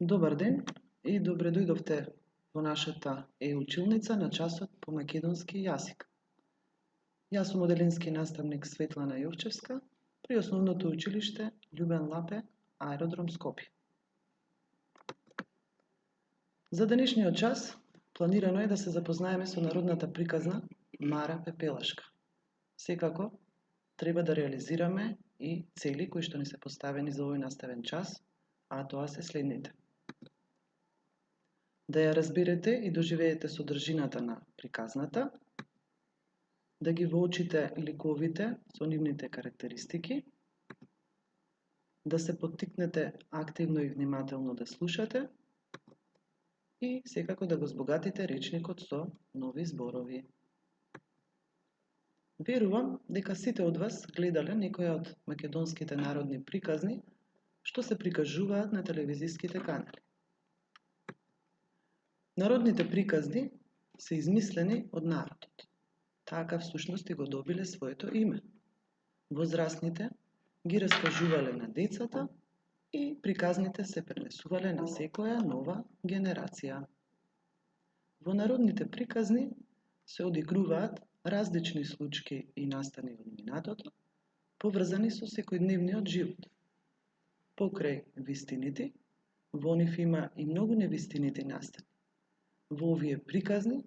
Добар ден и добре дојдовте во нашата училница на часот по македонски јазик. Јас сум оделенски наставник Светлана Јовчевска при Основното училиште Љубен Лапе, аеродром Скопје. За денешниот час планирано е да се запознаеме со народната приказна Мара Пепелашка. Секако, треба да реализираме и цели кои што ни се поставени за овој наставен час, а тоа се следните. Да ја разберете и доживеете содржината на приказната, да ги воочите ликовите со нивните карактеристики, да се поттикнете активно и внимателно да слушате и секако да го збогатите речникот со нови зборови. Верувам дека сите од вас гледале некоја од македонските народни приказни што се прикажуваат на телевизиските канали. Народните приказни се измислени од народот. Така всушност и го добиле своето име. Возрастните ги раскажувале на децата и приказните се пренесувале на секоја нова генерација. Во народните приказни се одигруваат различни случаи и настани од минатото, поврзани со секојдневниот живот. Покрај вистините, во нив има и многу невистинити настани. Во овие приказни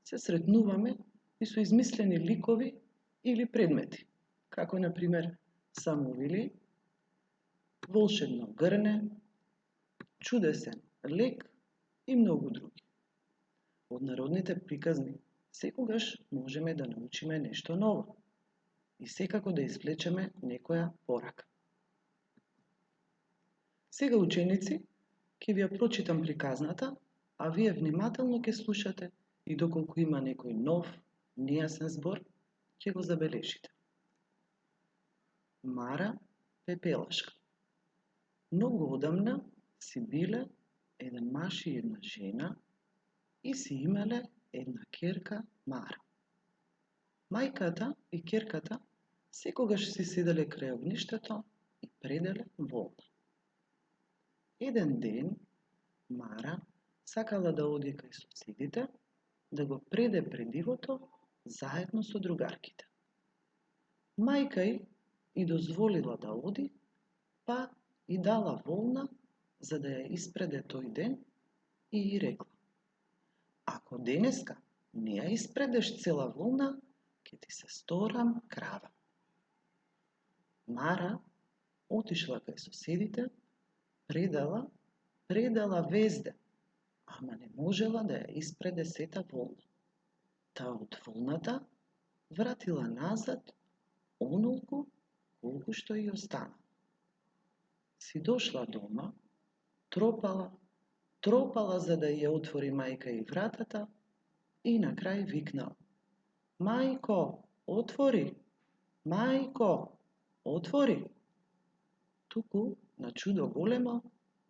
се сретнуваме и со измислени ликови или предмети, како на пример самовили, волшебно грне, чудесен лек и многу други. Од народните приказни секогаш можеме да научиме нешто ново и секако да извлечеме некоја порака. Сега, ученици, ќе ви ја прочитам приказната, а вие внимателно ќе слушате и доколку има некој нов, нејасен збор, ќе го забележите. Мара Пепелашка. Многу одамна си биле еден маж и една жена и си имале една ќерка Мара. Мајката и ќерката секогаш си седеле крај огништето и пределе волна. Еден ден Мара сакала да оди кај соседите, да го преде предивото заедно со другарките. Мајка и дозволила да оди, па и дала волна за да ја испреде тој ден и рекла: ако денеска не ја испредеш цела волна, ќе ти се сторам крава. Мара отишла кај соседите, предала везде, ама не можела да ја испреде сета волна. Та од волната вратила назад онолку колку што и остана. Си дошла дома, тропала за да ја отвори мајка и вратата и на крај викнала: мајко, отвори! Мајко, отвори! Туку, на чудо големо,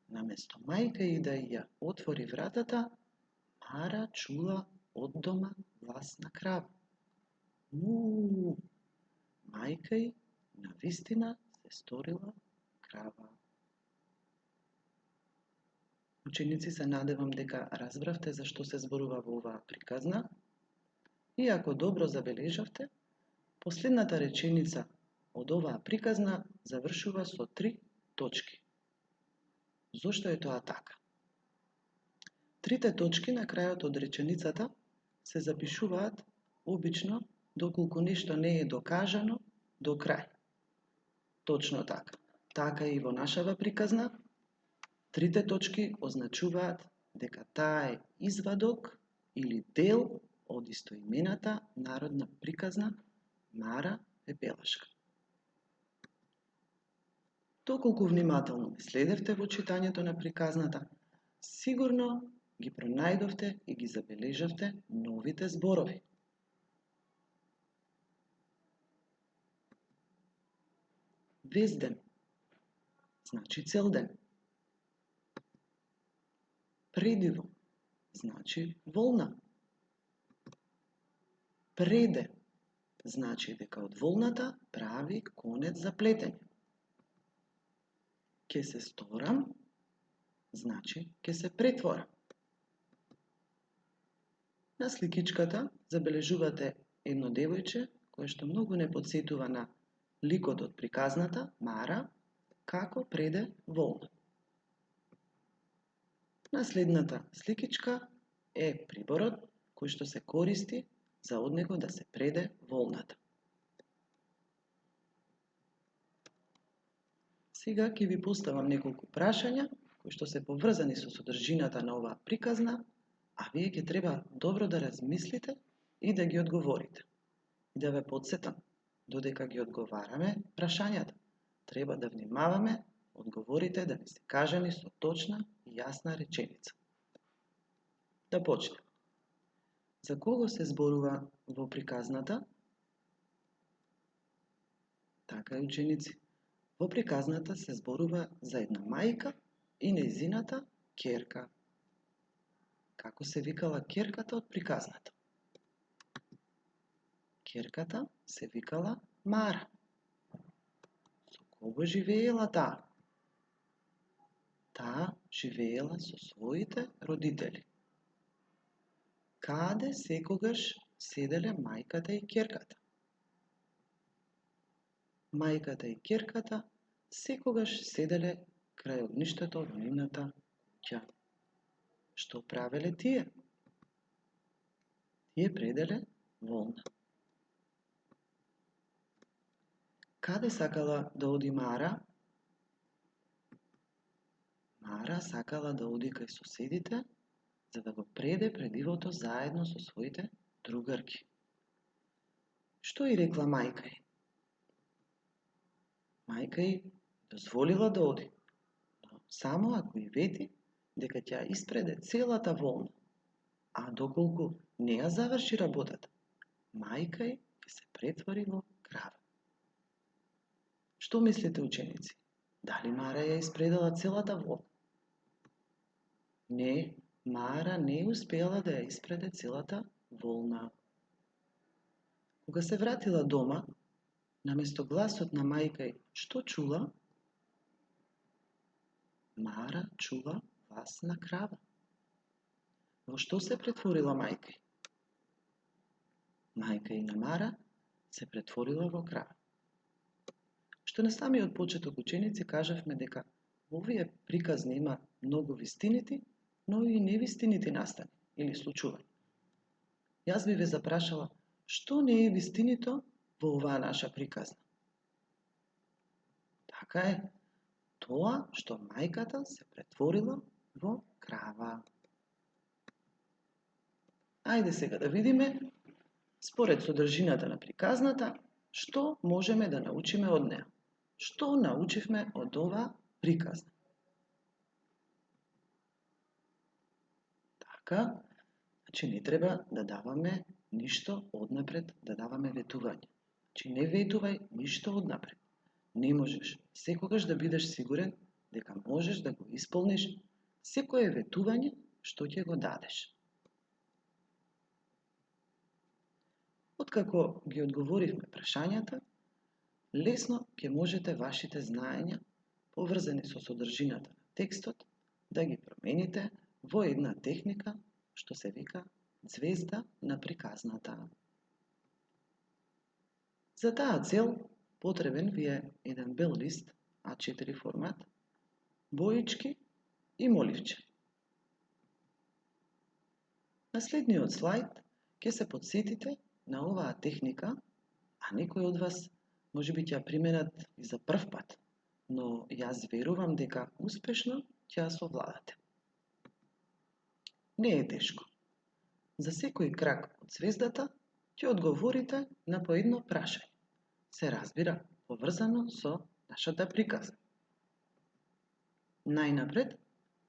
наместо мајка и да ја отвори вратата, Мара чула од дома глас на крава. Муу! Мајка и навистина се сторила крава. Ученици, се надевам дека разбравте за што се зборува во оваа приказна. И ако добро забележавте, последната реченица од оваа приказна завршува со 3 точки. Зошто е тоа така? Трите точки на крајот од реченицата се запишуваат обично доколку нешто не е докажано до крај. Точно така. Така и во нашава приказна, трите точки означуваат дека таа е извадок или дел од истоимената народна приказна Мара Пепелашка. Доколку внимателно ме следевте во читањето на приказната, сигурно ги пронајдовте и ги забележавте новите зборови. Везден значи цел ден. Предиво значи волна. Преде значи дека од волната прави конец за плетење. Ке се сторам значи ќе се претвора. На сликичката забележувате едно девојче кое што многу не потсетува на ликот од приказната Мара како преде волна. На следната сликичка е приборот кој што се користи за од него да се преде волната. Сега ќе ви поставам неколку прашања кои што се поврзани со содржината на оваа приказна, а вие ќе треба добро да размислите и да ги одговорите. И да ве потсетам, додека ги одговараме прашањата, треба да внимаваме одговорите да ви се кажани со точна и јасна реченица. Да почнем. За кого се зборува во приказната? Така е, ученици. Во приказната се зборува за една мајка и нејзината ќерка. Како се викала ќерката од приказната? Ќерката се викала Мара. Со кого живеела таа? Таа живеела со своите родители. Каде секогаш седеле мајката и ќерката? Мајката и ќерката секогаш седеле крај огништето во нивната куќа. Што правеле тие? Тие пределе волна. Каде сакала да оди Мара? Мара сакала да оди кај соседите, за да го преде предивото заедно со своите другарки. Што и рекла мајка ѝ? Мајка ѝ дозволила да оди, но само ако и вети дека ќе ја испреде целата волна, а доколку не ја заврши работата, мајка ѝ ќе се претвори во крава. Што мислите, ученици? Дали Мара ја испредела целата волна? Не, Мара не успела да ја испреде целата волна. Кога се вратила дома, наместо гласот на мајка ѝ, што чула? Мара чула глас на крава. Во што се претворила мајка ѝ? Мајка ѝ на Мара се претворила во крава. Што на самиот почеток, ученици, кажавме дека во овие приказни има многу вистинити, но и невистинити настани или случувања. Јас би ве запрашала, што не е вистинито во оваа наша приказна? Така е, тоа што мајката се претворила во крава. Ајде сега да видиме, според содржината на приказната, што можеме да научиме од неа. Што научивме од оваа приказна? Така, значи не треба да даваме ништо однапред, да даваме ветување. Значи не ветувај ништо однапред. Не можеш секогаш да бидеш сигурен дека можеш да го исполниш секое ветување што ќе го дадеш. Откако ги одговоривме прашањата, лесно ќе можете вашите знаења, поврзани со содржината на текстот, да ги промените во една техника што се вика ѕвезда на приказната. За таа цел потребен ви е еден бел лист А4 формат, боички и моливче. На следниот слајд ќе се потсетите на оваа техника, а некои од вас можеби ќе ја применат и за прв пат, но јас верувам дека успешно ќе ја совладате. Не е тешко. За секој крак од ѕвездата ќе одговорите на по едно прашање. Се разбира, поврзано со нашата приказна. Најнапред,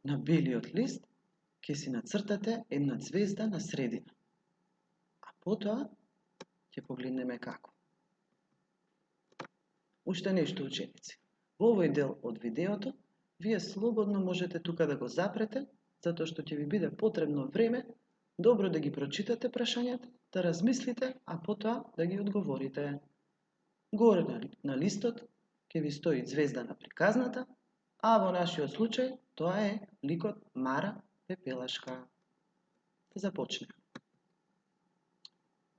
на белиот лист ќе си нацртате една ѕвезда на средина, а потоа ќе погледнеме како. Уште нешто, ученици. Во овој дел од видеото, вие слободно можете тука да го запрете, затоа што ќе ви биде потребно време добро да ги прочитате прашањата, да размислите, а потоа да ги одговорите. Горе на листот ќе ви стои ѕвезда на приказната, А во нашиот случај тоа е ликот Мара Пепелашка. Да започнеме.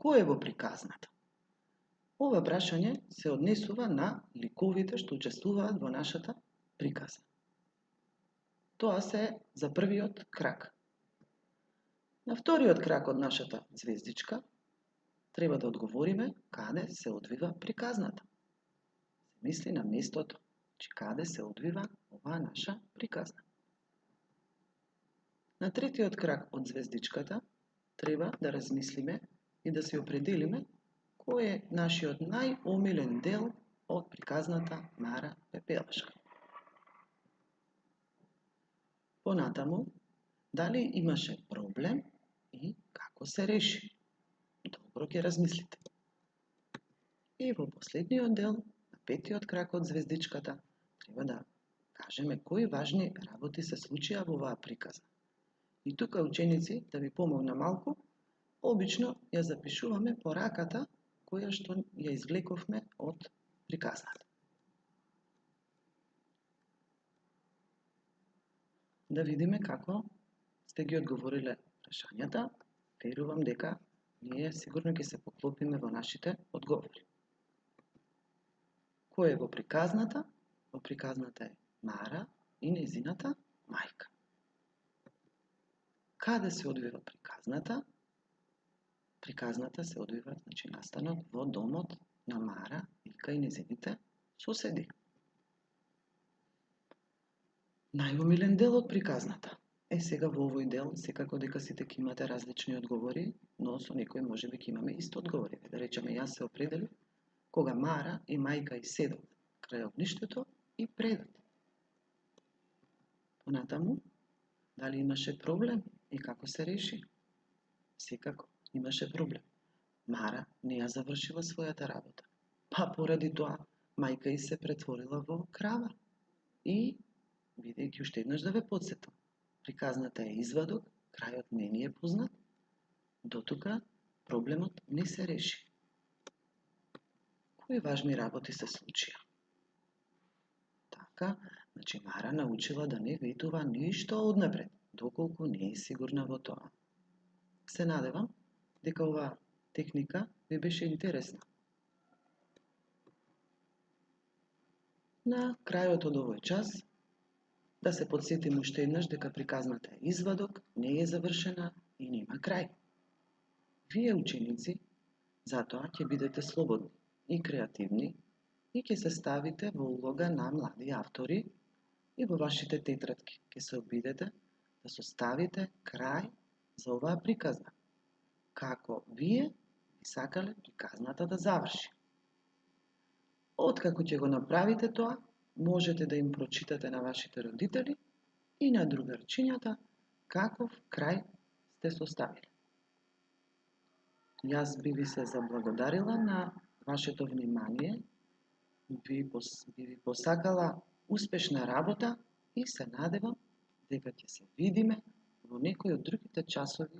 Кој е во приказната? Ова прашање се однесува на ликовите што учествуваат во нашата приказна. Тоа се за првиот крак. На вториот крак од нашата звездичка треба да одговориме каде се одвива приказната. Се мисли на местото, че каде се одвива оваа наша приказна. На третиот крак од звездичката треба да размислиме и да се определиме кој е нашиот најомилен дел од приказната Мара Пепелашка. Понатаму, дали имаше проблем и како се реши? Добро ќе размислите. И во последниот дел, на петиот крак од звездичката, треба да кажеме кои важни работи се случија во оваа приказна. И тука, ученици, да ви помогна малку, обично ја запишуваме пораката која што ја извлековме од приказната. Да видиме како сте ги одговориле прашањата. Верувам дека ние сигурно ќе се поклопиме во нашите одговори. Кој е во приказната? Во приказната е Мара и незината мајка. Каде се одвива приказната? Приказната се одвива, значи настанот, во домот на Мара и кај незините соседи. Најомилен дел од приказната. Сега во овој дел секако дека сите ќе имате различни одговори, но со некој можеби ќе имаме исто одговори. Да речеме, јас се определив кога Мара и мајка седат крај огништето и предат. Понатаму, дали имаше проблем и како се реши? Секако имаше проблем. Мара не ја завршила својата работа. Па поради тоа, мајка и се претворила во крава. И, бидејќи уште еднаш да ве подсетам, приказната е извадок, крајот не ни е познат, дотука проблемот не се реши. Кои важни работи се случија? Така, значи Мара научила да не ветува ништо однапред, доколку не е сигурна во тоа. Се надевам дека оваа техника ви беше интересна. На крајот од овој час, да се подсетим уште еднаш дека приказната е извадок, не е завршена и нема крај. Вие, ученици, затоа ќе бидете слободни и креативни и ќе се ставите во улога на млади автори и во вашите тетрадки ќе се обидете да составите крај за оваа приказна, како вие би сакале приказната да заврши. Откако ќе го направите тоа, можете да им прочитате на вашите родители и на другарчињата каков крај сте составиле. Јас би ви се заблагодарила на вашето внимание, би ви посакала успешна работа и се надевам дека ќе се видиме во некој од другите часови